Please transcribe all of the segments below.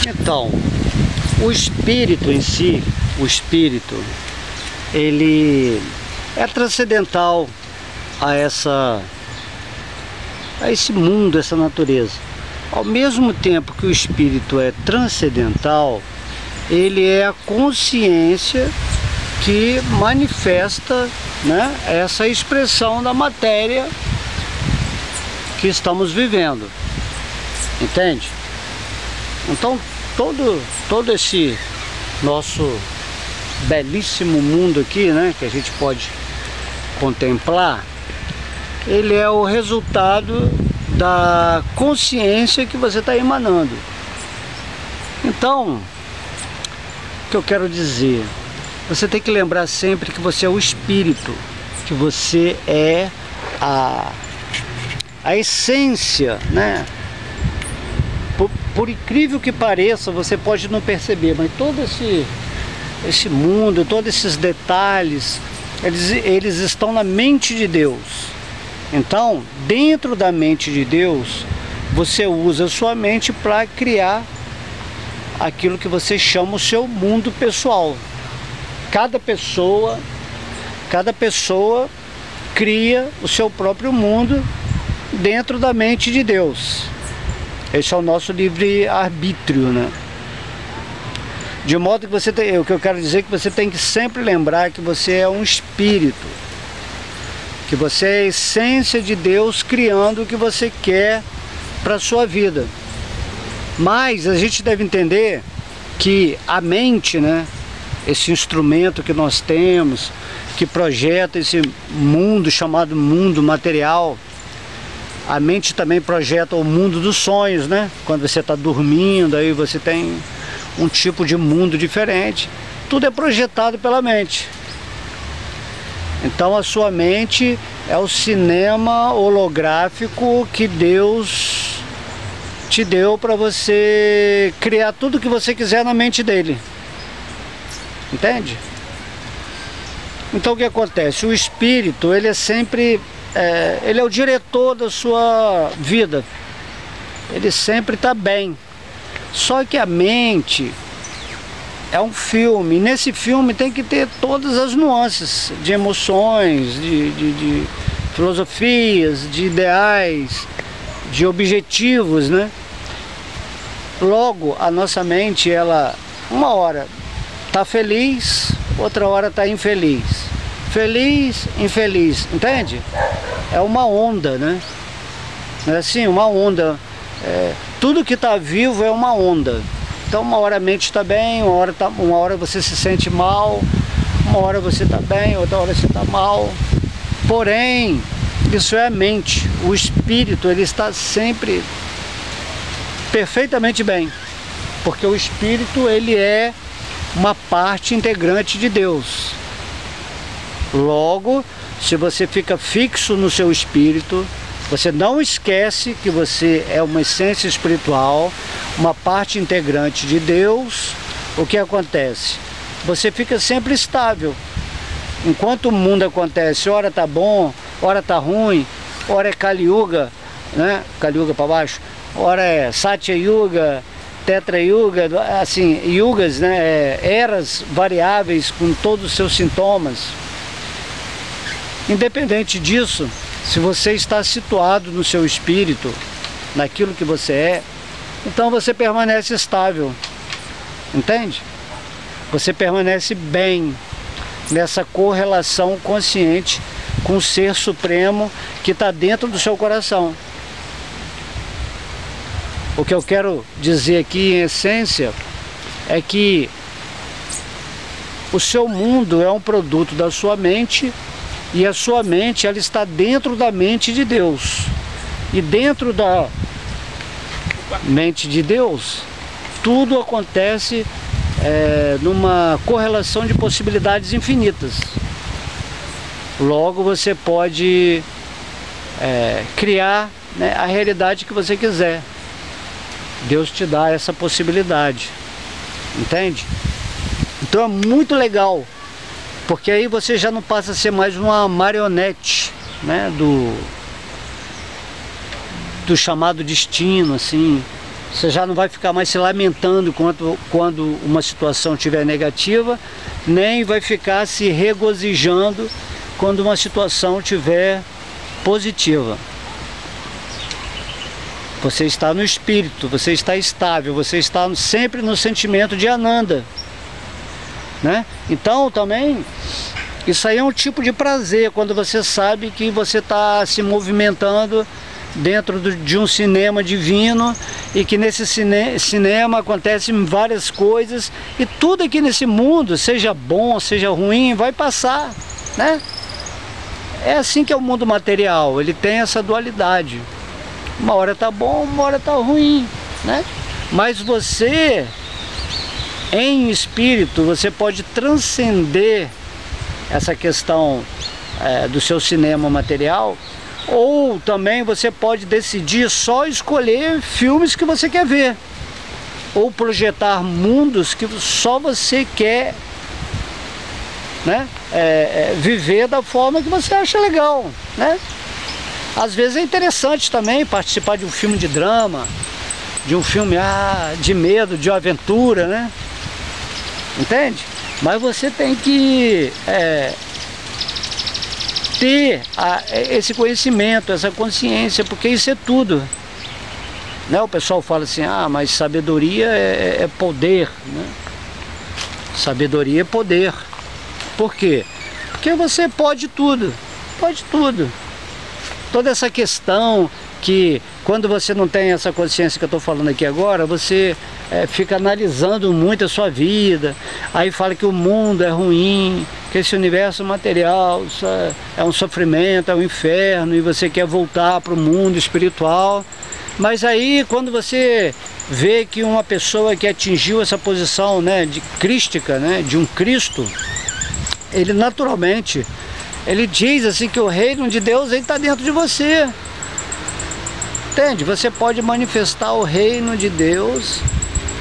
Então, o espírito em si, o espírito, ele é transcendental a esse mundo, essa natureza. Ao mesmo tempo que o espírito é transcendental, ele é a consciência que manifesta, né, essa expressão da matéria que estamos vivendo. Entende? Então, todo esse nosso belíssimo mundo aqui, né, que a gente pode contemplar, ele é o resultado da consciência que você está emanando. Então, o que eu quero dizer, você tem que lembrar sempre que você é o espírito, que você é a essência, né? Por incrível que pareça, você pode não perceber, mas todo esse mundo, todos esses detalhes, eles estão na mente de Deus. Então, dentro da mente de Deus, você usa a sua mente para criar aquilo que você chama o seu mundo pessoal. Cada pessoa cria o seu próprio mundo dentro da mente de Deus. Esse é o nosso livre-arbítrio, né? De modo que o que eu quero dizer é que você tem que sempre lembrar que você é um espírito, que você é a essência de Deus criando o que você quer para a sua vida. Mas a gente deve entender que a mente, né, esse instrumento que nós temos, que projeta esse mundo chamado mundo material, a mente também projeta o mundo dos sonhos, né? Quando você está dormindo, aí você tem um tipo de mundo diferente. Tudo é projetado pela mente. Então a sua mente é o cinema holográfico que Deus te deu para você criar tudo o que você quiser na mente dele. Entende? Então o que acontece? O espírito, ele é sempre... ele é o diretor da sua vida. Ele sempre está bem. Só que a mente é um filme. E nesse filme tem que ter todas as nuances de emoções, de filosofias, de ideais, de objetivos, né? Logo, a nossa mente, ela uma hora está feliz, outra hora está infeliz. Feliz, infeliz, entende? É uma onda, né? É assim, uma onda. Tudo que está vivo é uma onda. Então uma hora a mente está bem, uma hora você se sente mal, uma hora você está bem, outra hora você está mal. Porém, isso é a mente. O espírito, ele está sempre perfeitamente bem. Porque o espírito, ele é uma parte integrante de Deus. Logo, se você fica fixo no seu espírito, você não esquece que você é uma essência espiritual, uma parte integrante de Deus. O que acontece? Você fica sempre estável. Enquanto o mundo acontece, ora tá bom, ora tá ruim, ora é Kali Yuga, né? Kali Yuga para baixo, ora é Satya Yuga, Tetra Yuga, assim, yugas, né? Eras variáveis com todos os seus sintomas. Independente disso, se você está situado no seu espírito, naquilo que você é, então você permanece estável, entende? Você permanece bem nessa correlação consciente com o Ser Supremo que está dentro do seu coração. O que eu quero dizer aqui, em essência, é que o seu mundo é um produto da sua mente. E a sua mente, ela está dentro da mente de Deus. E dentro da mente de Deus, tudo acontece numa correlação de possibilidades infinitas. Logo, você pode criar, né, a realidade que você quiser. Deus te dá essa possibilidade. Entende? Então é muito legal. Porque aí você já não passa a ser mais uma marionete, né, do chamado destino, assim. Você já não vai ficar mais se lamentando quando uma situação estiver negativa, nem vai ficar se regozijando quando uma situação estiver positiva. Você está no espírito, você está estável, você está sempre no sentimento de Ananda, né? Então também, isso aí é um tipo de prazer, quando você sabe que você está se movimentando dentro de um cinema divino, e que nesse cinema acontecem várias coisas, e tudo aqui nesse mundo, seja bom, seja ruim, vai passar, né? É assim que é o mundo material, ele tem essa dualidade. Uma hora tá bom, uma hora tá ruim, né? Mas você, em espírito, você pode transcender essa questão do seu cinema material, ou também você pode decidir só escolher filmes que você quer ver, ou projetar mundos que só você quer, né? Viver da forma que você acha legal, né? Às vezes é interessante também participar de um filme de drama, de um filme de medo, de aventura, né? Entende? Mas você tem que ter esse conhecimento, essa consciência, porque isso é tudo, né? O pessoal fala assim, mas sabedoria é poder, né? Sabedoria é poder. Por quê? Porque você pode tudo, pode tudo. Toda essa questão que, quando você não tem essa consciência que eu estou falando aqui agora, você fica analisando muito a sua vida, aí fala que o mundo é ruim, que esse universo material é um sofrimento, é um inferno, e você quer voltar para o mundo espiritual. Mas aí, quando você vê que uma pessoa que atingiu essa posição, né, de crística, né, de um Cristo, ele naturalmente, ele diz assim que o reino de Deus está dentro de você. Entende? Você pode manifestar o reino de Deus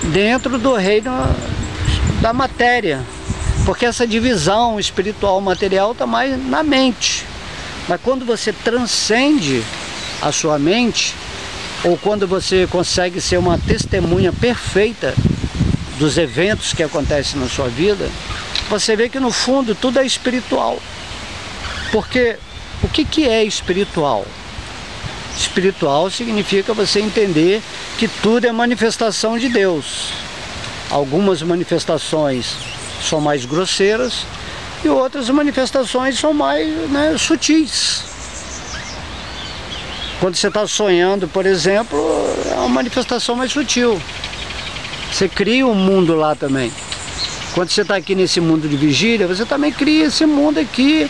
dentro do reino da matéria, porque essa divisão espiritual material está mais na mente. Mas quando você transcende a sua mente, ou quando você consegue ser uma testemunha perfeita dos eventos que acontecem na sua vida, você vê que no fundo tudo é espiritual. Porque o que é espiritual? Espiritual significa você entender que tudo é manifestação de Deus. Algumas manifestações são mais grosseiras e outras manifestações são mais, né, sutis. Quando você está sonhando, por exemplo, é uma manifestação mais sutil. Você cria um mundo lá também. Quando você está aqui nesse mundo de vigília, você também cria esse mundo aqui.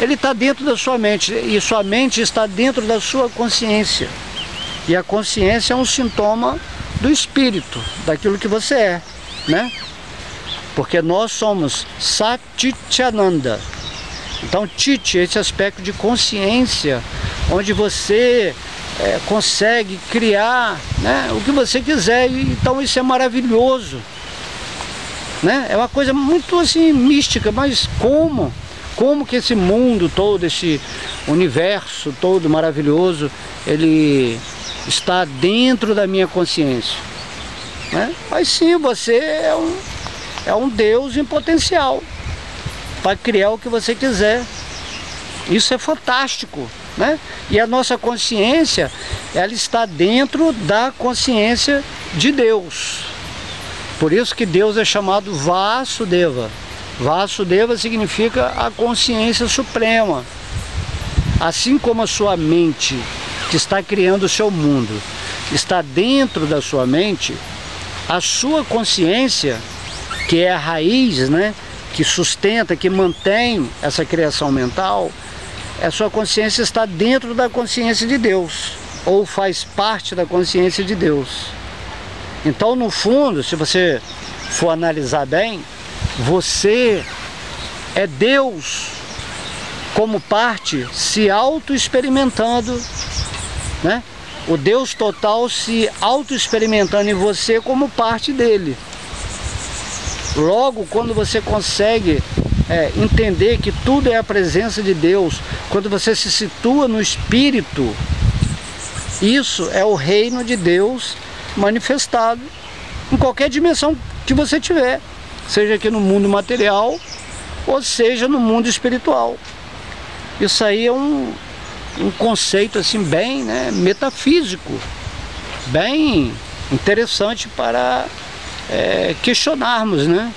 Ele está dentro da sua mente, e sua mente está dentro da sua consciência. E a consciência é um sintoma do espírito, daquilo que você é, né? Porque nós somos Satchitananda. Então, Titi, esse aspecto de consciência, onde você consegue criar, né, o que você quiser. E, então isso é maravilhoso, né? É uma coisa muito assim mística, mas como que esse mundo todo, esse universo todo maravilhoso, ele está dentro da minha consciência, né? Mas sim, você é um Deus em potencial para criar o que você quiser. Isso é fantástico, né? E a nossa consciência, ela está dentro da consciência de Deus. Por isso que Deus é chamado Vasudeva. Vasudeva significa a consciência suprema. Assim como a sua mente, que está criando o seu mundo, está dentro da sua mente, a sua consciência, que é a raiz, né, que sustenta, que mantém essa criação mental, a sua consciência está dentro da consciência de Deus, ou faz parte da consciência de Deus. Então, no fundo, se você for analisar bem, você é Deus como parte se auto-experimentando, né? O Deus total se auto-experimentando em você como parte dele. Logo, quando você consegue entender que tudo é a presença de Deus, quando você se situa no Espírito, isso é o reino de Deus manifestado em qualquer dimensão que você tiver, seja aqui no mundo material ou seja no mundo espiritual. Isso aí é um conceito assim bem, né, metafísico, bem interessante para questionarmos, né?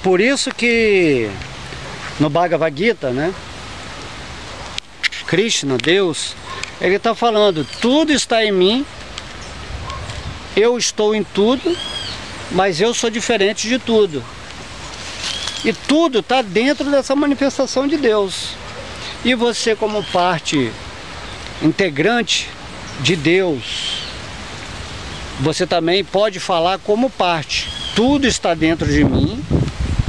Por isso que no Bhagavad Gita, né, Krishna, Deus, ele está falando, tudo está em mim, eu estou em tudo, mas eu sou diferente de tudo. E tudo está dentro dessa manifestação de Deus. E você, como parte integrante de Deus, você também pode falar como parte. Tudo está dentro de mim,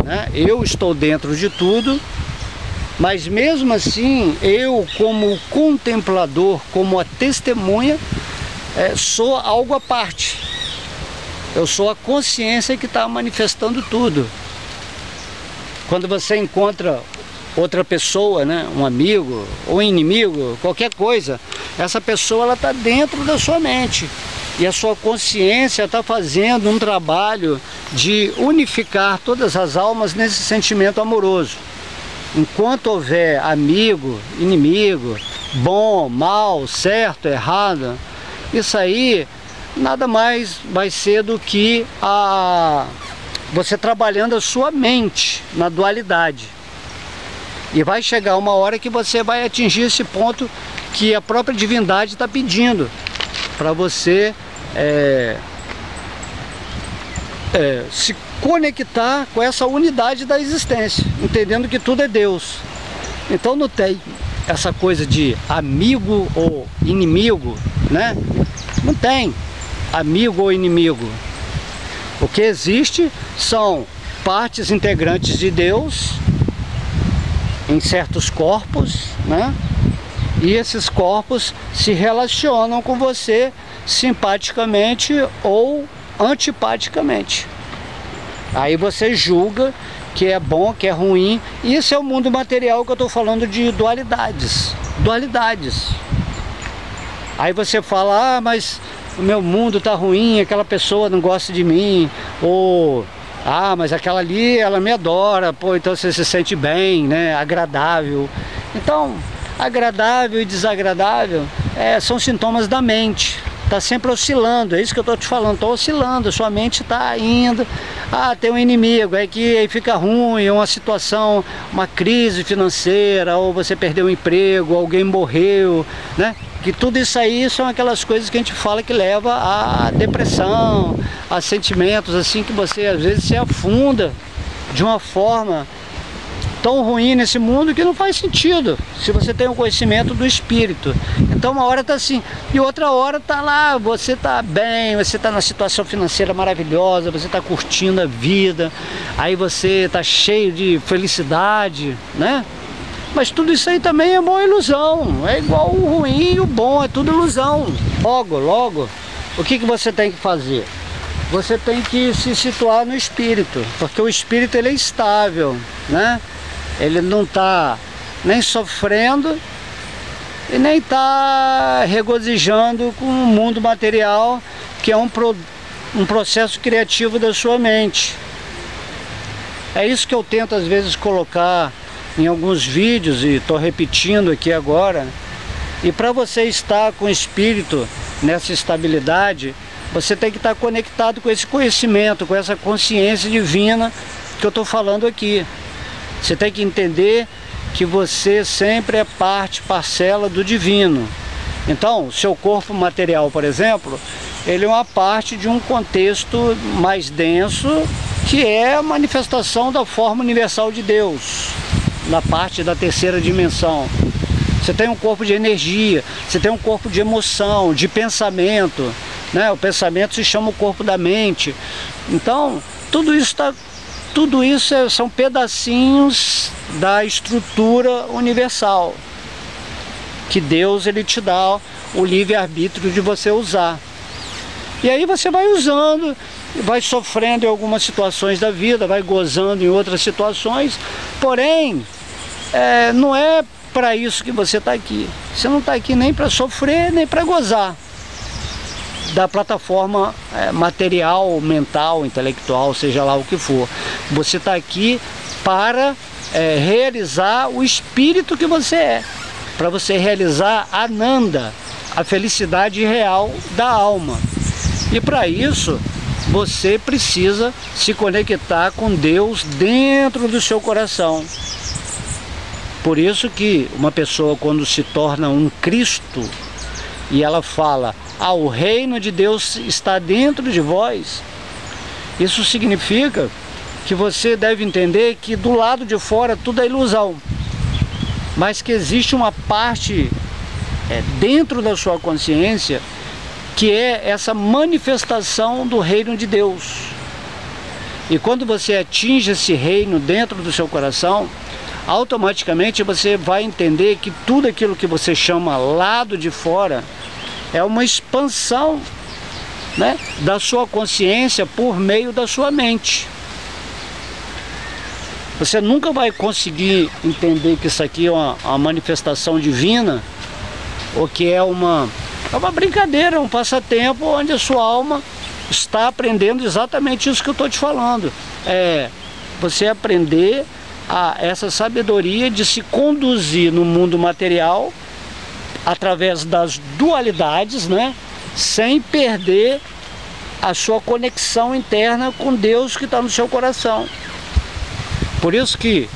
né? Eu estou dentro de tudo, mas mesmo assim, eu como contemplador, como a testemunha, sou algo à parte. Eu sou a consciência que está manifestando tudo. Quando você encontra outra pessoa, né, um amigo ou um inimigo, qualquer coisa, essa pessoa ela está dentro da sua mente. E a sua consciência está fazendo um trabalho de unificar todas as almas nesse sentimento amoroso. Enquanto houver amigo, inimigo, bom, mal, certo, errado, isso aí nada mais vai ser do que você trabalhando a sua mente na dualidade. E vai chegar uma hora que você vai atingir esse ponto que a própria divindade está pedindo para você se conectar com essa unidade da existência, entendendo que tudo é Deus. Então não tem essa coisa de amigo ou inimigo, né? Não tem amigo ou inimigo. O que existe são partes integrantes de Deus em certos corpos, né? E esses corpos se relacionam com você simpaticamente ou antipaticamente. Aí você julga que é bom, que é ruim. Isso é o mundo material que eu estou falando de dualidades. Dualidades. Aí você fala, mas o meu mundo está ruim, aquela pessoa não gosta de mim. Ou, mas aquela ali, ela me adora. Pô, então você se sente bem, né? Agradável. Então, agradável e desagradável são sintomas da mente. Está sempre oscilando, é isso que eu estou te falando, está oscilando, a sua mente está indo, tem um inimigo, aí fica ruim, é uma situação, uma crise financeira, ou você perdeu o emprego, alguém morreu, né? Que tudo isso aí são aquelas coisas que a gente fala que leva à depressão, a sentimentos assim que você às vezes se afunda de uma forma tão ruim nesse mundo que não faz sentido se você tem o conhecimento do espírito. Então uma hora tá assim e outra hora tá lá, você tá bem, você tá na situação financeira maravilhosa, você tá curtindo a vida, aí você tá cheio de felicidade, né? Mas tudo isso aí também é uma ilusão, é igual o ruim e o bom, é tudo ilusão. Logo, o que você tem que fazer? Você tem que se situar no espírito, porque o espírito ele é estável, né? Ele não está nem sofrendo e nem está regozijando com o mundo material, que é um processo criativo da sua mente. É isso que eu tento às vezes colocar em alguns vídeos e estou repetindo aqui agora. E para você estar com o espírito nessa estabilidade, você tem que estar conectado com esse conhecimento, com essa consciência divina que eu estou falando aqui. Você tem que entender que você sempre é parcela do divino. Então, seu corpo material, por exemplo, ele é uma parte de um contexto mais denso, que é a manifestação da forma universal de Deus, na parte da terceira dimensão. Você tem um corpo de energia, você tem um corpo de emoção, de pensamento, né? O pensamento se chama o corpo da mente. Então, tudo isso são pedacinhos da estrutura universal que Deus ele te dá o livre-arbítrio de você usar. E aí você vai usando, vai sofrendo em algumas situações da vida, vai gozando em outras situações, porém, não é para isso que você está aqui. Você não está aqui nem para sofrer, nem para gozar. da plataforma material, mental, intelectual, seja lá o que for. Você está aqui para realizar o espírito que você é, para você realizar a Ananda, a felicidade real da alma. E para isso, você precisa se conectar com Deus dentro do seu coração. Por isso que uma pessoa, quando se torna um Cristo, e ela fala, o reino de Deus está dentro de vós, isso significa que você deve entender que do lado de fora tudo é ilusão, mas que existe uma parte dentro da sua consciência que é essa manifestação do reino de Deus. E quando você atinge esse reino dentro do seu coração, automaticamente você vai entender que tudo aquilo que você chama lado de fora é uma expansão, né, da sua consciência por meio da sua mente. Você nunca vai conseguir entender que isso aqui é uma manifestação divina, ou que é uma brincadeira, um passatempo onde a sua alma está aprendendo exatamente isso que eu estou te falando. Você aprender essa sabedoria de se conduzir no mundo material através das dualidades, né? Sem perder a sua conexão interna com Deus que está no seu coração. Por isso que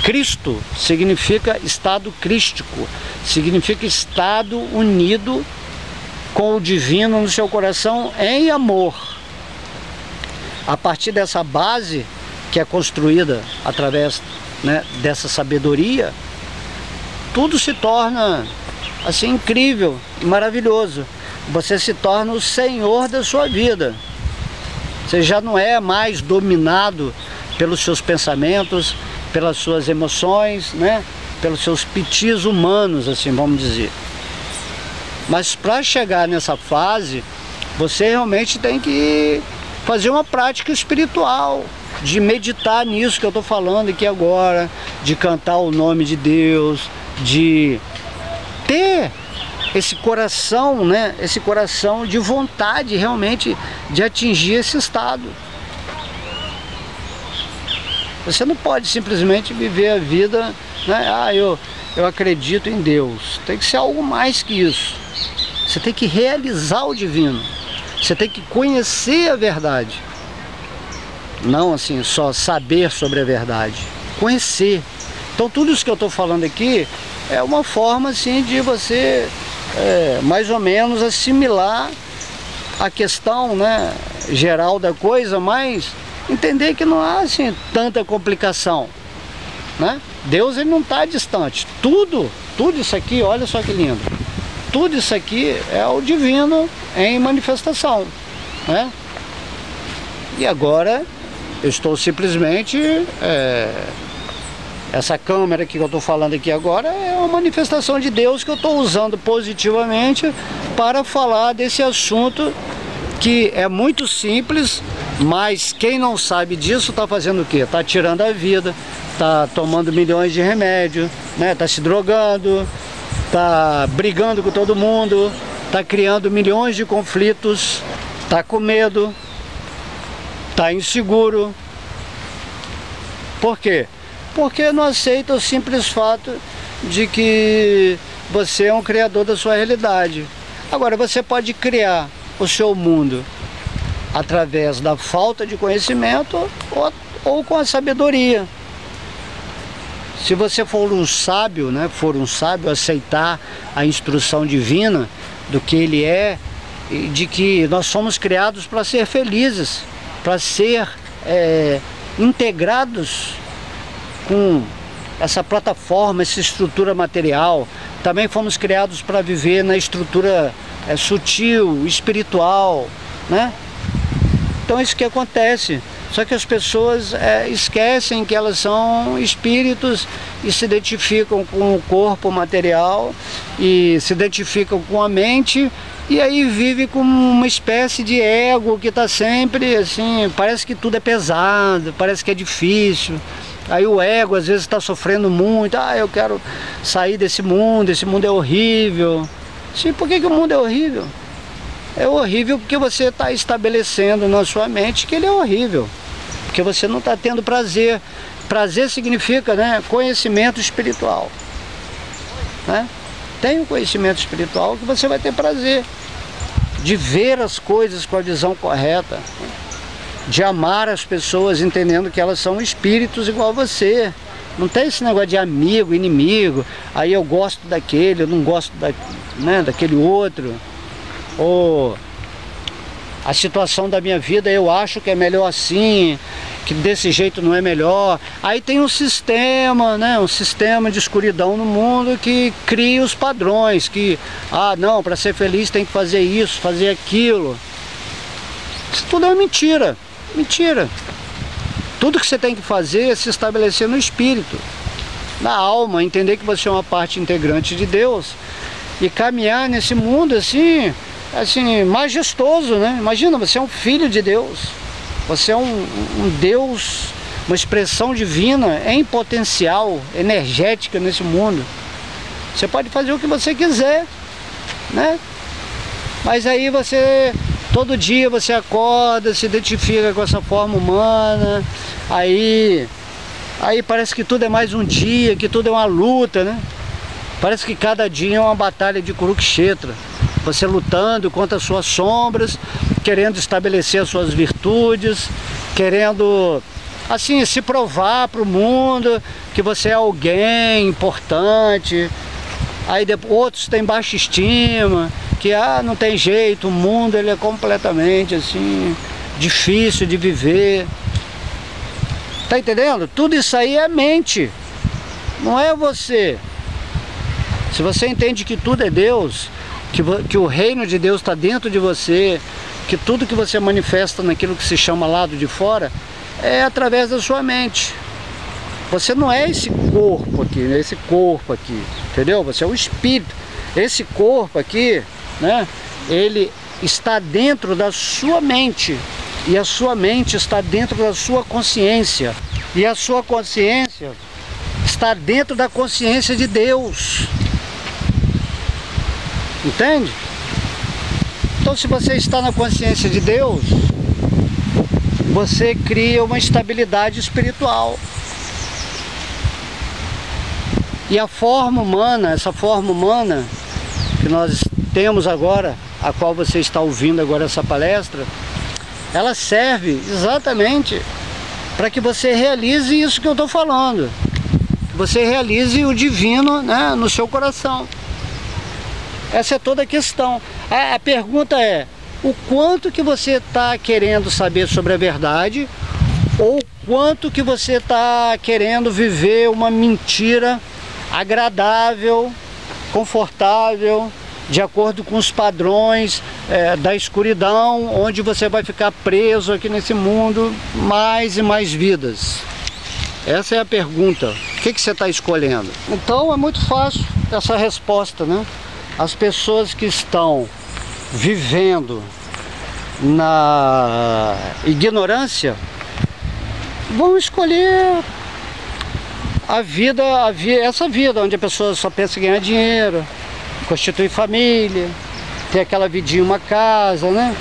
Cristo significa estado crístico, significa estado unido com o divino no seu coração em amor. A partir dessa base que é construída através, né, dessa sabedoria, tudo se torna assim incrível e maravilhoso. Você se torna o senhor da sua vida. Você já não é mais dominado pelos seus pensamentos, pelas suas emoções, né, pelos seus pitis humanos, assim vamos dizer. Mas para chegar nessa fase, você realmente tem que fazer uma prática espiritual, de meditar nisso que eu estou falando aqui agora, de cantar o nome de Deus, de ter esse coração, né, esse coração de vontade realmente de atingir esse estado. Você não pode simplesmente viver a vida, né, eu acredito em Deus. Tem que ser algo mais que isso. Você tem que realizar o divino. Você tem que conhecer a verdade. Não assim, só saber sobre a verdade. Conhecer. Então tudo isso que eu estou falando aqui é uma forma assim de você mais ou menos assimilar a questão, né, geral da coisa, mas entender que não há assim tanta complicação, né? Deus, ele não está distante. Tudo isso aqui, olha só que lindo. Tudo isso aqui é o divino em manifestação, né? E agora eu estou simplesmente essa câmera que eu estou falando aqui agora é uma manifestação de Deus que eu estou usando positivamente para falar desse assunto que é muito simples, mas quem não sabe disso está fazendo o quê? Está tirando a vida, está tomando milhões de remédios, né? Está se drogando, está brigando com todo mundo, está criando milhões de conflitos, está com medo, está inseguro. Por quê? Porque não aceita o simples fato de que você é um criador da sua realidade. Agora, você pode criar o seu mundo através da falta de conhecimento ou com a sabedoria. Se você for um sábio, né, aceitar a instrução divina do que ele é, e de que nós somos criados para ser felizes, para ser integrados com essa plataforma, essa estrutura material. Também fomos criados para viver na estrutura sutil, espiritual, né? Então isso que acontece. Só que as pessoas esquecem que elas são espíritos e se identificam com o corpo material e se identificam com a mente, e aí vive com uma espécie de ego que está sempre assim, parece que tudo é pesado, parece que é difícil. Aí o ego às vezes está sofrendo muito, eu quero sair desse mundo, esse mundo é horrível. Sim, por que o mundo é horrível? É horrível porque você está estabelecendo na sua mente que ele é horrível, porque você não está tendo prazer. Prazer significa, né, conhecimento espiritual, né? Tem um conhecimento espiritual que você vai ter prazer de ver as coisas com a visão correta, de amar as pessoas entendendo que elas são espíritos igual a você. Não tem esse negócio de amigo, inimigo, aí eu gosto daquele, eu não gosto daquele outro. Ou a situação da minha vida eu acho que é melhor assim, que desse jeito não é melhor. Aí tem um sistema, né, um sistema de escuridão no mundo que cria os padrões, que, não, para ser feliz tem que fazer isso, fazer aquilo. Isso tudo é mentira, mentira. Tudo que você tem que fazer é se estabelecer no espírito, na alma, entender que você é uma parte integrante de Deus e caminhar nesse mundo assim majestoso, né? Imagina, você é um filho de Deus, você é um Deus, uma expressão divina em potencial, energética nesse mundo. Você pode fazer o que você quiser, né? Mas aí todo dia você acorda, se identifica com essa forma humana, aí parece que tudo é mais um dia, que tudo é uma luta, né? Parece que cada dia é uma batalha de Kurukshetra. Você lutando contra as suas sombras, querendo estabelecer as suas virtudes, querendo, assim, se provar para o mundo que você é alguém importante. Aí outros têm baixa estima, que não tem jeito, o mundo ele é completamente assim, difícil de viver. Tá entendendo? Tudo isso aí é mente, não é você. Se você entende que tudo é Deus, que o reino de Deus está dentro de você, que tudo que você manifesta naquilo que se chama lado de fora é através da sua mente. Você não é esse corpo aqui, né? Esse corpo aqui, entendeu? Você é o espírito. Esse corpo aqui, né? Ele está dentro da sua mente, e a sua mente está dentro da sua consciência, e a sua consciência está dentro da consciência de Deus. Entende? Então, se você está na consciência de Deus, você cria uma estabilidade espiritual. E a forma humana, essa forma humana que nós temos agora, a qual você está ouvindo agora essa palestra, ela serve exatamente para que você realize isso que eu estou falando. Que você realize o divino, né, no seu coração. Essa é toda a questão. A pergunta é, o quanto que você está querendo saber sobre a verdade, ou quanto que você está querendo viver uma mentira agradável, confortável, de acordo com os padrões da escuridão, onde você vai ficar preso aqui nesse mundo mais e mais vidas. Essa é a pergunta. O que você está escolhendo? Então é muito fácil essa resposta, né? As pessoas que estão vivendo na ignorância vão escolher essa vida onde a pessoa só pensa em ganhar dinheiro, constituir família, ter aquela vidinha, uma casa, né?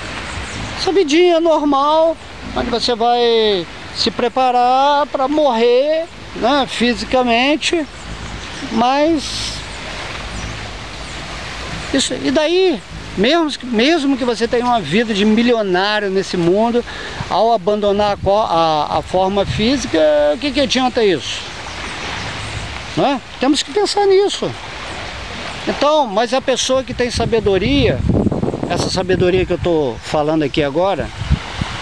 Essa vidinha normal, onde você vai se preparar para morrer, né, fisicamente, mas isso, e daí, mesmo que você tenha uma vida de milionário nesse mundo, ao abandonar a forma física, o que adianta isso? Não é? Temos que pensar nisso. Então, mas a pessoa que tem sabedoria, essa sabedoria que eu estou falando aqui agora,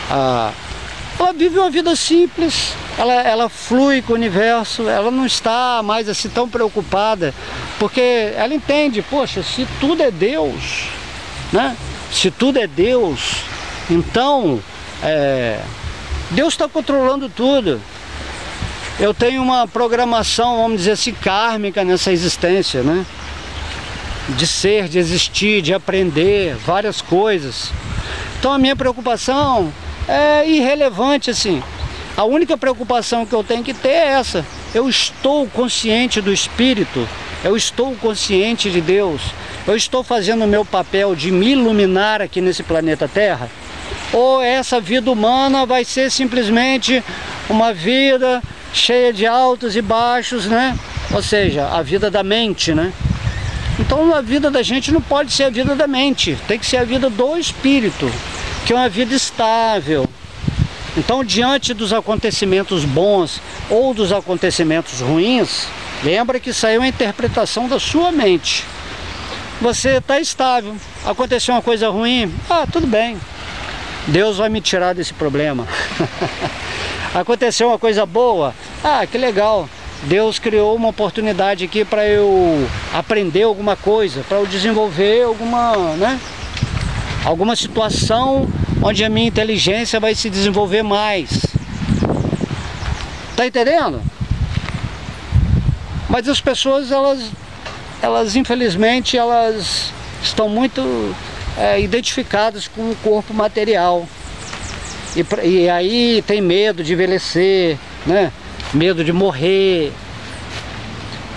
ela vive uma vida simples, ela flui com o universo, ela não está mais assim tão preocupada, porque ela entende, poxa, se tudo é Deus, né? Se tudo é Deus, então Deus está controlando tudo. Eu tenho uma programação, vamos dizer assim, kármica nessa existência, né? De ser, de existir, de aprender várias coisas. Então a minha preocupação é irrelevante, assim. A única preocupação que eu tenho que ter é essa. Eu estou consciente do espírito Eu estou consciente de Deus? Eu estou fazendo o meu papel de me iluminar aqui nesse planeta Terra? Ou essa vida humana vai ser simplesmente uma vida cheia de altos e baixos, né? Ou seja, a vida da mente, né? Então a vida da gente não pode ser a vida da mente, tem que ser a vida do espírito, que é uma vida estável. Então, diante dos acontecimentos bons ou dos acontecimentos ruins, lembra que isso aí é uma interpretação da sua mente. Você está estável, aconteceu uma coisa ruim, tudo bem, Deus vai me tirar desse problema. Aconteceu uma coisa boa, que legal, Deus criou uma oportunidade aqui para eu aprender alguma coisa, para eu desenvolver alguma situação onde a minha inteligência vai se desenvolver mais. Tá entendendo? Mas as pessoas, elas infelizmente, elas estão muito identificadas com o corpo material. E aí tem medo de envelhecer, né? Medo de morrer,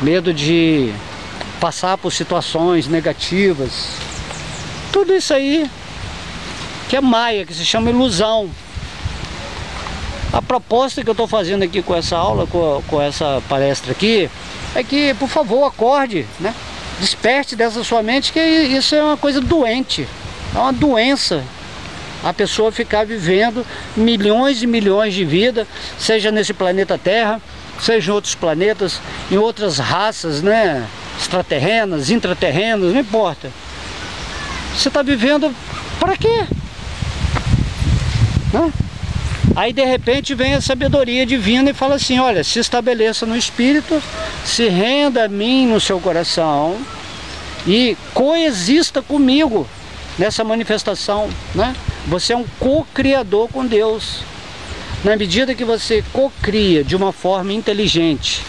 medo de passar por situações negativas. Tudo isso aí que é maia, que se chama ilusão. A proposta que eu estou fazendo aqui com essa aula, com essa palestra aqui, é que, por favor, acorde, né? Desperte dessa sua mente, que isso é uma coisa doente, é uma doença. A pessoa ficar vivendo milhões e milhões de vidas, seja nesse planeta Terra, seja em outros planetas, em outras raças, né? Extraterrenas, intraterrenas, não importa. Você está vivendo para quê? Né? Aí de repente vem a sabedoria divina e fala assim: olha, se estabeleça no espírito, se renda a mim no seu coração e coexista comigo nessa manifestação, né? Você é um co-criador com Deus. Na medida que você co-cria de uma forma inteligente,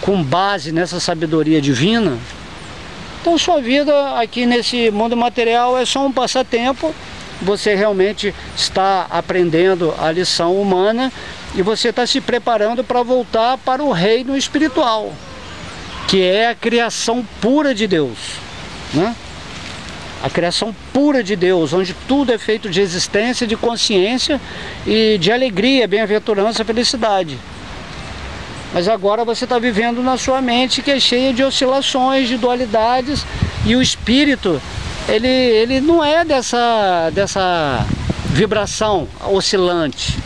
com base nessa sabedoria divina, então sua vida aqui nesse mundo material é só um passatempo. Você realmente está aprendendo a lição humana e você está se preparando para voltar para o reino espiritual, que é a criação pura de Deus, né? A criação pura de Deus, onde tudo é feito de existência, de consciência e de alegria, bem-aventurança, felicidade. Mas agora você está vivendo na sua mente, que é cheia de oscilações, de dualidades, e o espírito, ele não é dessa vibração oscilante.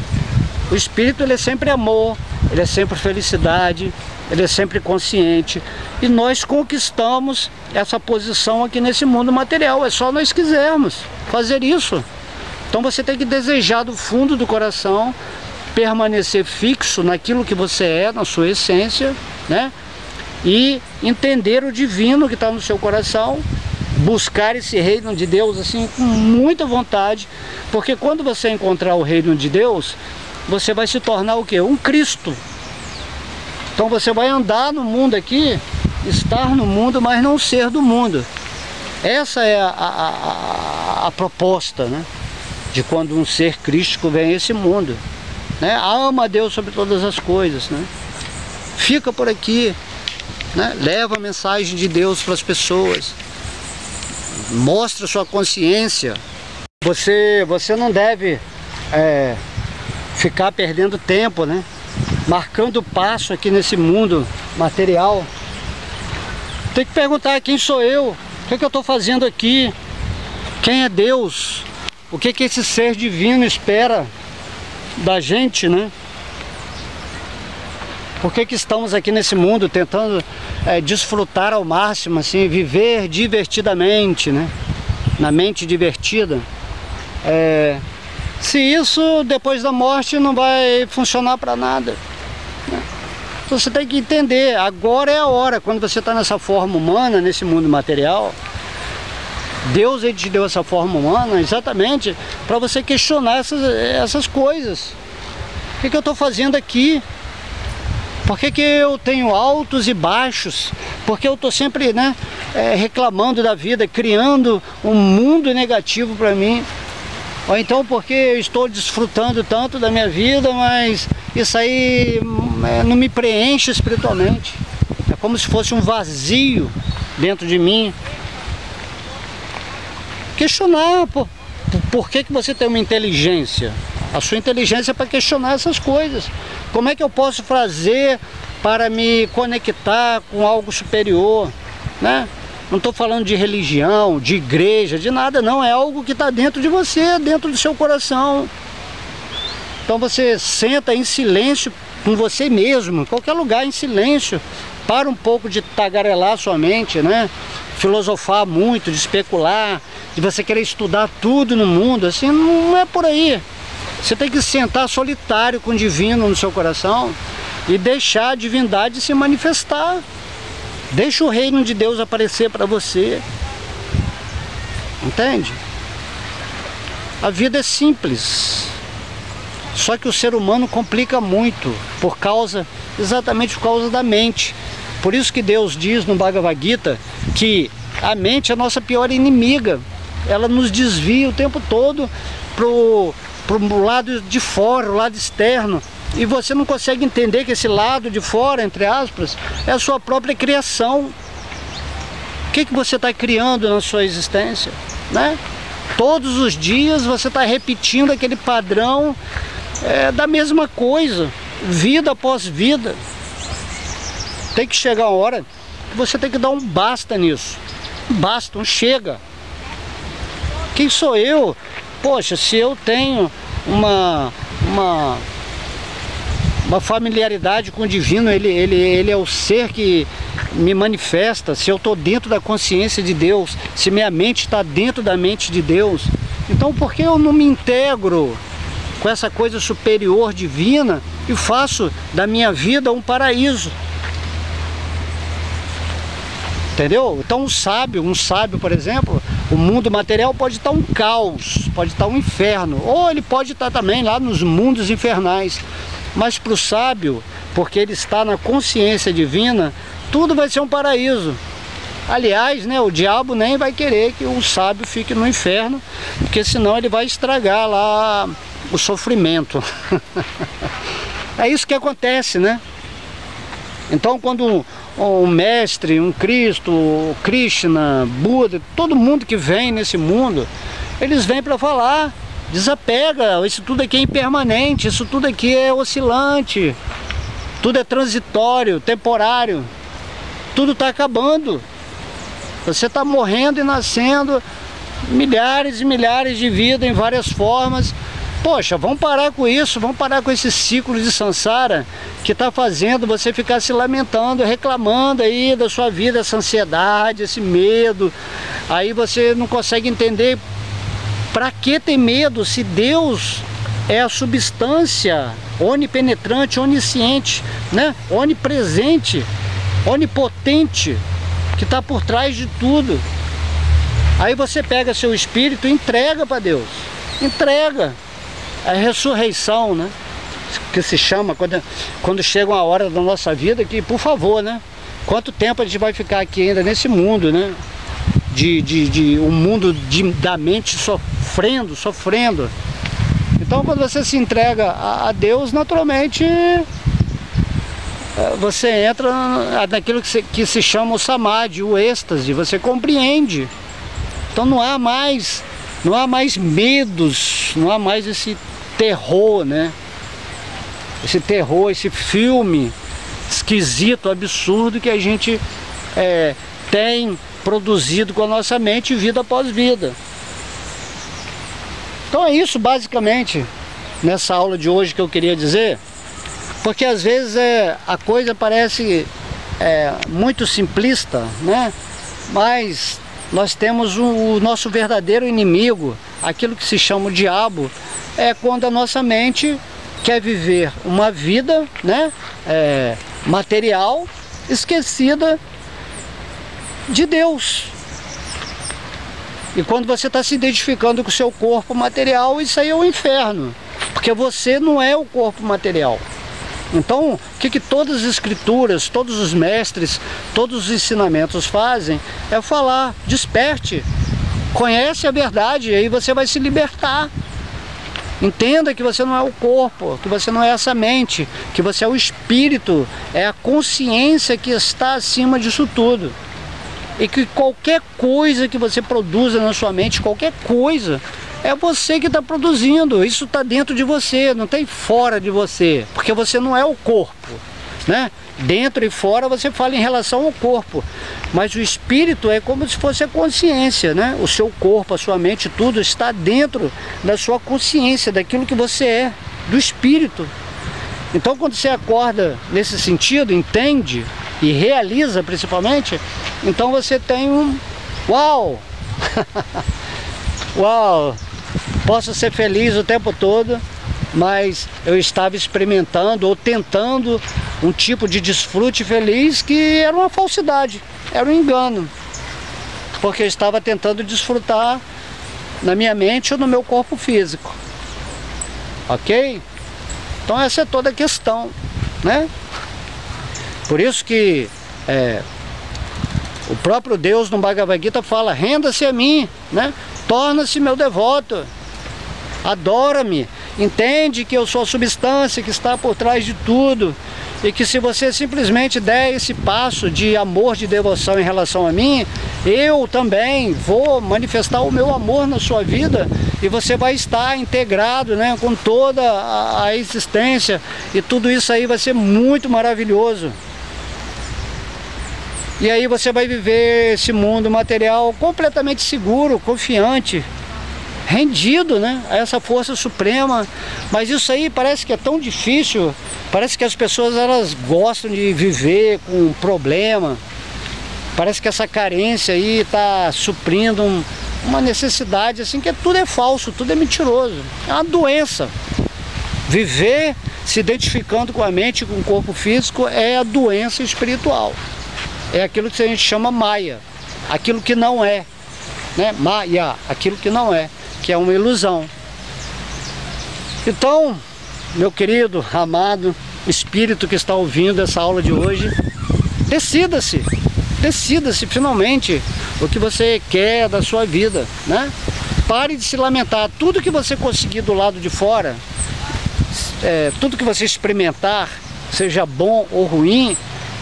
O espírito, ele é sempre amor, ele é sempre felicidade, ele é sempre consciente. E nós conquistamos essa posição aqui nesse mundo material, é só nós quisermos fazer isso. Então você tem que desejar do fundo do coração, permanecer fixo naquilo que você é, na sua essência, né? E entender o divino que está no seu coração, buscar esse reino de Deus assim com muita vontade, porque quando você encontrar o reino de Deus, você vai se tornar o quê? Um Cristo. Então você vai andar no mundo aqui, estar no mundo, mas não ser do mundo. Essa é a proposta, né? De quando um ser crístico vem a esse mundo, né? Ama a Deus sobre todas as coisas, né? Fica por aqui, né? Leva a mensagem de Deus para as pessoas, mostra sua consciência. Você não deve ficar perdendo tempo, né? Marcando passo aqui nesse mundo material. Tem que perguntar: quem sou eu? O que eu estou fazendo aqui? Quem é Deus? O que esse ser divino espera da gente, né? Por que estamos aqui nesse mundo tentando desfrutar ao máximo, assim, viver divertidamente, né? Na mente divertida. Se isso depois da morte não vai funcionar para nada, né? Você tem que entender, agora é a hora, quando você está nessa forma humana, nesse mundo material, Deus, ele te deu essa forma humana exatamente para você questionar essas coisas. O que eu estou fazendo aqui? Por que eu tenho altos e baixos? Porque eu estou sempre, né, reclamando da vida, criando um mundo negativo para mim. Ou então porque eu estou desfrutando tanto da minha vida, mas isso aí não me preenche espiritualmente. como se fosse um vazio dentro de mim. Questionar por que você tem uma inteligência. A sua inteligência é para questionar essas coisas. Como é que eu posso fazer para me conectar com algo superior, né? Não estou falando de religião, de igreja, de nada não. É algo que está dentro de você, dentro do seu coração. Então você senta em silêncio com você mesmo, em qualquer lugar, em silêncio. Para um pouco de tagarelar sua mente, né? Filosofar muito, de especular, de você querer estudar tudo no mundo. Assim, não é por aí. Você tem que sentar solitário com o divino no seu coração e deixar a divindade se manifestar. Deixa o reino de Deus aparecer para você. Entende? A vida é simples. Só que o ser humano complica muito exatamente por causa da mente. Por isso que Deus diz no Bhagavad Gita que a mente é a nossa pior inimiga. Ela nos desvia o tempo todo pro lado de fora, o lado externo. E você não consegue entender que esse lado de fora, entre aspas, é a sua própria criação. O que você está criando na sua existência, né? Todos os dias você está repetindo aquele padrão da mesma coisa, vida após vida. Tem que chegar a hora que você tem que dar um basta nisso. Um basta, um chega. Quem sou eu? Poxa, se eu tenho uma familiaridade com o divino, ele é o ser que me manifesta. Se eu estou dentro da consciência de Deus, se minha mente está dentro da mente de Deus, então por que eu não me integro com essa coisa superior divina e faço da minha vida um paraíso? Entendeu? Então um sábio, por exemplo, o mundo material pode estar um caos, pode estar um inferno, ou ele pode estar também lá nos mundos infernais. Mas para o sábio, porque ele está na consciência divina, tudo vai ser um paraíso. Aliás, né, o diabo nem vai querer que o sábio fique no inferno, porque senão ele vai estragar lá o sofrimento. É isso que acontece, né? Então quando um mestre, um Cristo, Krishna, Buda, todo mundo que vem nesse mundo, eles vêm para falar: desapega, isso tudo aqui é impermanente, isso tudo aqui é oscilante, tudo é transitório, temporário, tudo está acabando. Você está morrendo e nascendo, milhares e milhares de vidas em várias formas. Poxa, vamos parar com isso, vamos parar com esse ciclo de samsara que está fazendo você ficar se lamentando, reclamando aí da sua vida, essa ansiedade, esse medo. Aí você não consegue entender para que ter medo se Deus é a substância onipenetrante, onisciente, né? Onipresente, onipotente, que está por trás de tudo. Aí você pega seu espírito e entrega para Deus, entrega. A ressurreição, né? Que se chama quando chega uma hora da nossa vida que, por favor, né? Quanto tempo a gente vai ficar aqui ainda nesse mundo, né? Um mundo da mente sofrendo. Então quando você se entrega a Deus, naturalmente você entra naquilo que se chama o samadhi, o êxtase, você compreende. Então não há mais medos, não há mais esse terror, né? Esse terror, esse filme esquisito, absurdo que a gente tem produzido com a nossa mente, vida após vida. Então é isso basicamente nessa aula de hoje que eu queria dizer, porque às vezes a coisa parece muito simplista, né? Mas nós temos o nosso verdadeiro inimigo, aquilo que se chama o diabo, é quando a nossa mente quer viver uma vida, né, material, esquecida de Deus. E quando você está se identificando com o seu corpo material, isso aí é o inferno, porque você não é o corpo material. Então, o que todas as escrituras, todos os mestres, todos os ensinamentos fazem é falar: desperte, conhece a verdade, e aí você vai se libertar. Entenda que você não é o corpo, que você não é essa mente, que você é o espírito, é a consciência que está acima disso tudo. E que qualquer coisa que você produza na sua mente, qualquer coisa, é você que está produzindo. Isso está dentro de você, não tem fora de você, porque você não é o corpo, né? Dentro e fora você fala em relação ao corpo, mas o espírito é como se fosse a consciência, né? O seu corpo, a sua mente, tudo está dentro da sua consciência, daquilo que você é, do espírito. Então quando você acorda nesse sentido, entende e realiza principalmente, então você tem um uau! Uau! Posso ser feliz o tempo todo, mas eu estava experimentando ou tentando um tipo de desfrute feliz que era uma falsidade, era um engano, porque eu estava tentando desfrutar na minha mente ou no meu corpo físico, ok? Então essa é toda a questão, né? Por isso que o próprio Deus no Bhagavad Gita fala: renda-se a mim, né? Torna-se meu devoto, adora-me, entende que eu sou a substância que está por trás de tudo, e que se você simplesmente der esse passo de amor, de devoção em relação a mim, eu também vou manifestar o meu amor na sua vida, e você vai estar integrado, né, com toda a existência, e tudo isso aí vai ser muito maravilhoso. E aí você vai viver esse mundo material completamente seguro, confiante, rendido, né, a essa força suprema. Mas isso aí parece que é tão difícil, parece que as pessoas elas gostam de viver com um problema, parece que essa carência aí está suprindo uma necessidade, assim, que tudo é falso, tudo é mentiroso, é uma doença. Viver se identificando com a mente, com o corpo físico, é a doença espiritual, é aquilo que a gente chama Maya, aquilo que não é, né? Maya, aquilo que não é, que é uma ilusão. Então, meu querido, amado espírito que está ouvindo essa aula de hoje, decida-se finalmente o que você quer da sua vida, né? Pare de se lamentar. Tudo que você conseguir do lado de fora, tudo que você experimentar, seja bom ou ruim,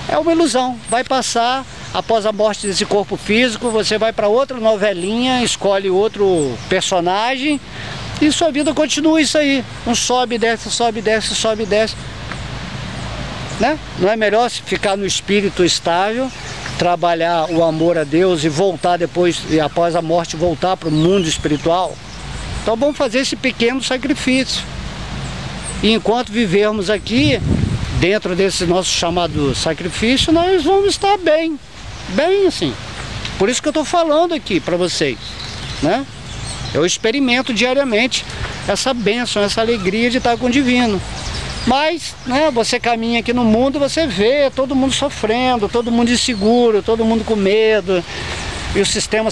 é uma ilusão, vai passar. Após a morte desse corpo físico, você vai para outra novelinha, escolhe outro personagem e sua vida continua isso aí. Um sobe, desce, sobe, desce, sobe, desce, né? Não é melhor ficar no espírito estável, trabalhar o amor a Deus e voltar depois, e após a morte, voltar para o mundo espiritual? Então vamos fazer esse pequeno sacrifício. E enquanto vivermos aqui, dentro desse nosso chamado sacrifício, nós vamos estar bem assim. Por isso que eu estou falando aqui para vocês, né? Eu experimento diariamente essa bênção, essa alegria de estar com o divino. Mas, né, você caminha aqui no mundo, você vê todo mundo sofrendo, todo mundo inseguro, todo mundo com medo, e o sistema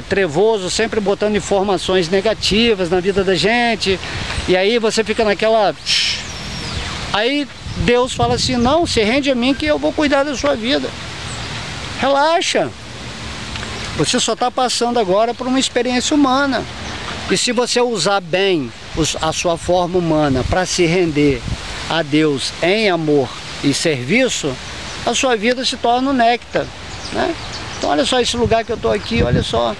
trevoso sempre botando informações negativas na vida da gente, e aí você fica naquela... Aí Deus fala assim: não, se rende a mim que eu vou cuidar da sua vida. Relaxa. Você só está passando agora por uma experiência humana. E se você usar bem a sua forma humana para se render a Deus em amor e serviço, a sua vida se torna um néctar, né? Então olha só esse lugar que eu estou aqui, olha só.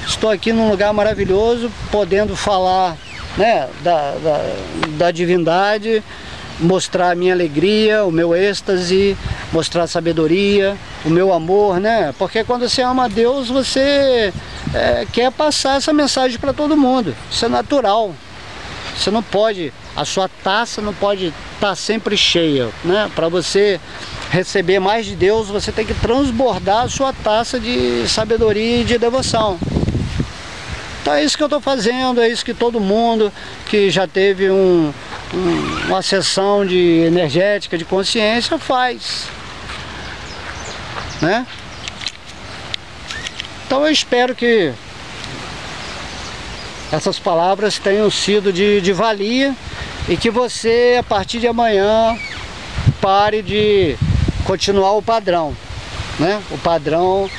Estou aqui num lugar maravilhoso, podendo falar, né, da divindade, mostrar a minha alegria, o meu êxtase, mostrar a sabedoria, o meu amor, né? Porque quando você ama a Deus, você quer passar essa mensagem para todo mundo. Isso é natural. Você não pode, a sua taça não pode estar sempre cheia, né? Para você receber mais de Deus, você tem que transbordar a sua taça de sabedoria e de devoção. Então é isso que eu estou fazendo, é isso que todo mundo que já teve uma sessão de energética, de consciência, faz, né? Então eu espero que essas palavras tenham sido de valia e que você, a partir de amanhã, pare de continuar o padrão, né? O padrão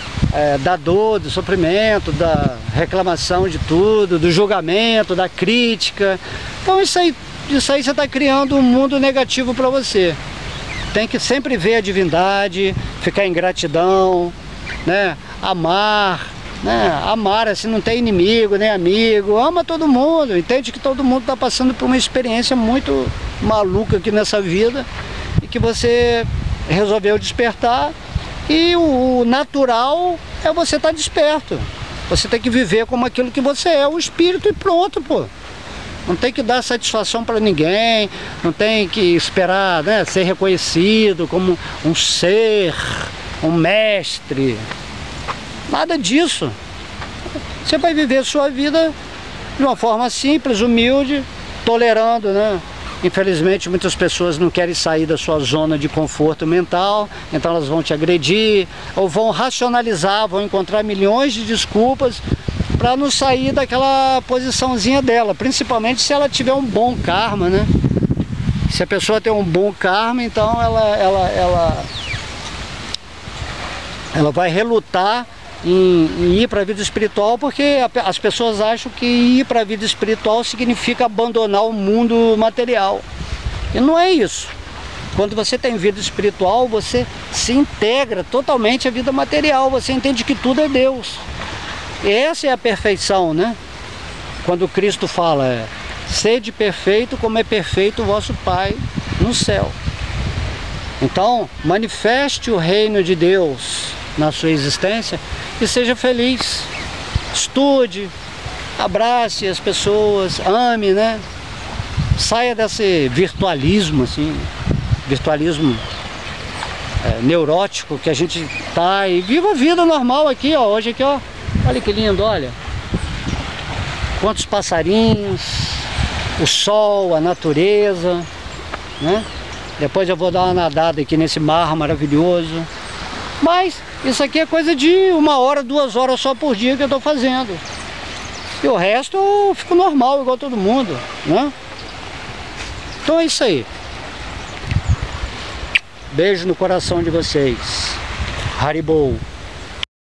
da dor, do sofrimento, da reclamação de tudo, do julgamento, da crítica. Então isso aí você está criando um mundo negativo para você. Tem que sempre ver a divindade, ficar em gratidão, né? Amar, né? Amar, assim, não tem inimigo nem amigo, ama todo mundo, entende que todo mundo está passando por uma experiência muito maluca aqui nessa vida e que você resolveu despertar. E o natural é você estar desperto. Você tem que viver como aquilo que você é, o espírito, e pronto, pô. Não tem que dar satisfação para ninguém, não tem que esperar, né, ser reconhecido como um ser, um mestre. Nada disso. Você vai viver a sua vida de uma forma simples, humilde, tolerando, né? Infelizmente muitas pessoas não querem sair da sua zona de conforto mental, então elas vão te agredir, ou vão racionalizar, vão encontrar milhões de desculpas para não sair daquela posiçãozinha dela, principalmente se ela tiver um bom karma, né? Se a pessoa tem um bom karma, então ela vai relutar em ir para a vida espiritual, porque as pessoas acham que ir para a vida espiritual significa abandonar o mundo material. E não é isso. Quando você tem vida espiritual, você se integra totalmente à vida material, você entende que tudo é Deus. E essa é a perfeição, né? Quando Cristo fala, sede perfeito como é perfeito o vosso Pai no céu. Então, manifeste o reino de Deus na sua existência e seja feliz. Estude, abrace as pessoas, ame, né? Saia desse virtualismo, assim, virtualismo neurótico que a gente tá, e viva a vida normal aqui, ó. Hoje aqui, ó, olha que lindo, olha. Quantos passarinhos, o sol, a natureza, né? Depois eu vou dar uma nadada aqui nesse mar maravilhoso. Mas isso aqui é coisa de 1 hora, 2 horas só por dia que eu estou fazendo. E o resto eu fico normal, igual todo mundo, né? Então é isso aí. Beijo no coração de vocês. Haribou.